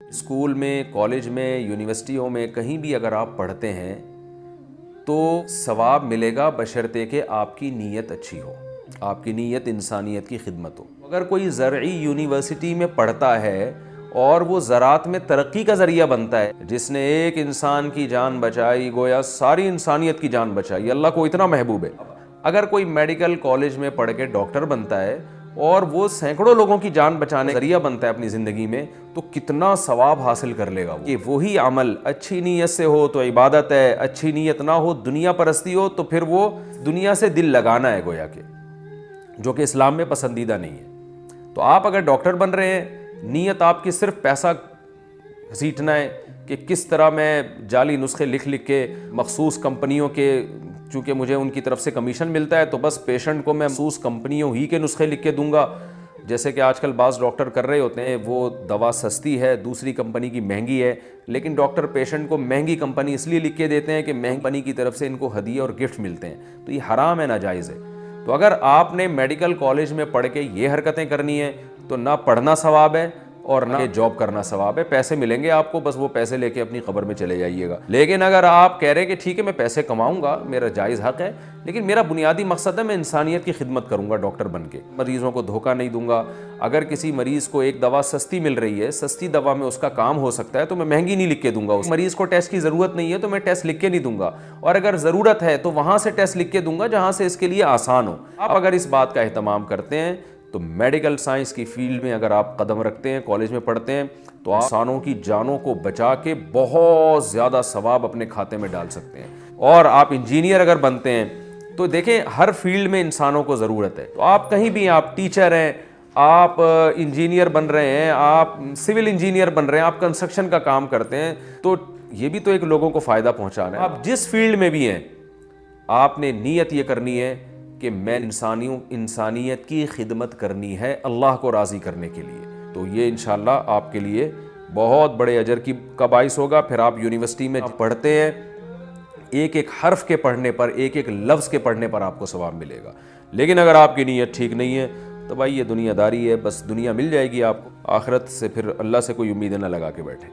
School میں، college میں، یونیورسٹیوں میں کہیں بھی اگر آپ پڑھتے ہیں تو ثواب ملے گا بشرطے کہ آپ کی نیت اچھی ہو، آپ کی نیت انسانیت کی خدمت ہو۔ اگر کوئی زرعی یونیورسٹی میں پڑھتا ہے اور وہ زراعت میں ترقی کا ذریعہ بنتا ہے، جس نے ایک انسان کی جان بچائی گویا ساری انسانیت کی جان بچائی، اللہ کو اتنا محبوب ہے۔ اگر کوئی میڈیکل کالج میں پڑھ کے ڈاکٹر بنتا ہے اور وہ سینکڑوں لوگوں کی جان بچانے کا ذریعہ بنتا ہے اپنی زندگی میں، تو کتنا ثواب حاصل کر لے گا وہ۔ کہ وہی عمل اچھی نیت سے ہو تو عبادت ہے، اچھی نیت نہ ہو، دنیا پرستی ہو، تو پھر وہ دنیا سے دل لگانا ہے گویا کہ، جو کہ اسلام میں پسندیدہ نہیں ہے۔ تو آپ اگر ڈاکٹر بن رہے ہیں، نیت آپ کی صرف پیسہ گھسیٹنا ہے کہ کس طرح میں جعلی نسخے لکھ کے مخصوص کمپنیوں کے، چونکہ مجھے ان کی طرف سے کمیشن ملتا ہے تو بس پیشنٹ کو میں مخصوص کمپنیوں ہی کے نسخے لکھ کے دوں گا، جیسے کہ آج کل بعض ڈاکٹر کر رہے ہوتے ہیں۔ وہ دوا سستی ہے، دوسری کمپنی کی مہنگی ہے، لیکن ڈاکٹر پیشنٹ کو مہنگی کمپنی اس لیے لکھ کے دیتے ہیں کہ مہنگی کمپنی کی طرف سے ان کو ہدیہ اور گفٹ ملتے ہیں، تو یہ حرام ہے، ناجائز ہے۔ تو اگر آپ نے میڈیکل کالج میں پڑھ کے یہ حرکتیں کرنی ہیں تو نہ پڑھنا ثواب ہے اور نہ جاب کرنا ثواب ہے۔ پیسے ملیں گے آپ کو، بس وہ پیسے لے کے اپنی قبر میں چلے جائیے گا۔ لیکن اگر آپ کہہ رہے کہ ٹھیک ہے میں پیسے کماؤں گا، میرا جائز حق ہے، لیکن میرا بنیادی مقصد ہے میں انسانیت کی خدمت کروں گا ڈاکٹر بن کے، مریضوں کو دھوکہ نہیں دوں گا۔ اگر کسی مریض کو ایک دوا سستی مل رہی ہے، سستی دوا میں اس کا کام ہو سکتا ہے، تو میں مہنگی نہیں لکھ کے دوں گا۔ اس مریض کو ٹیسٹ کی ضرورت نہیں ہے تو میں ٹیسٹ لکھ کے نہیں دوں گا، اور اگر ضرورت ہے تو وہاں سے ٹیسٹ لکھ کے دوں گا جہاں سے اس کے لیے آسان ہو۔ آپ اگر اس بات کا اہتمام کرتے ہیں تو میڈیکل سائنس کی فیلڈ میں اگر آپ قدم رکھتے ہیں، کالج میں پڑھتے ہیں، تو آپ انسانوں کی جانوں کو بچا کے بہت زیادہ ثواب اپنے کھاتے میں ڈال سکتے ہیں۔ اور آپ انجینئر اگر بنتے ہیں تو دیکھیں ہر فیلڈ میں انسانوں کو ضرورت ہے، تو آپ کہیں بھی، آپ ٹیچر ہیں، آپ انجینئر بن رہے ہیں، آپ سول انجینئر بن رہے ہیں، آپ کنسٹرکشن کا کام کرتے ہیں، تو یہ بھی تو ایک لوگوں کو فائدہ پہنچانا ہے۔ آپ جس فیلڈ میں بھی ہیں، آپ نے نیت یہ کرنی ہے کہ میں انسانیت کی خدمت کرنی ہے اللہ کو راضی کرنے کے لیے، تو یہ انشاءاللہ آپ کے لیے بہت بڑے اجر کا باعث ہوگا۔ پھر آپ یونیورسٹی میں پڑھتے ہیں، ایک ایک حرف کے پڑھنے پر، ایک ایک لفظ کے پڑھنے پر آپ کو ثواب ملے گا۔ لیکن اگر آپ کی نیت ٹھیک نہیں ہے تو بھائی یہ دنیا داری ہے، بس دنیا مل جائے گی آپ کو، آخرت سے پھر اللہ سے کوئی امیدیں نہ لگا کے بیٹھیں۔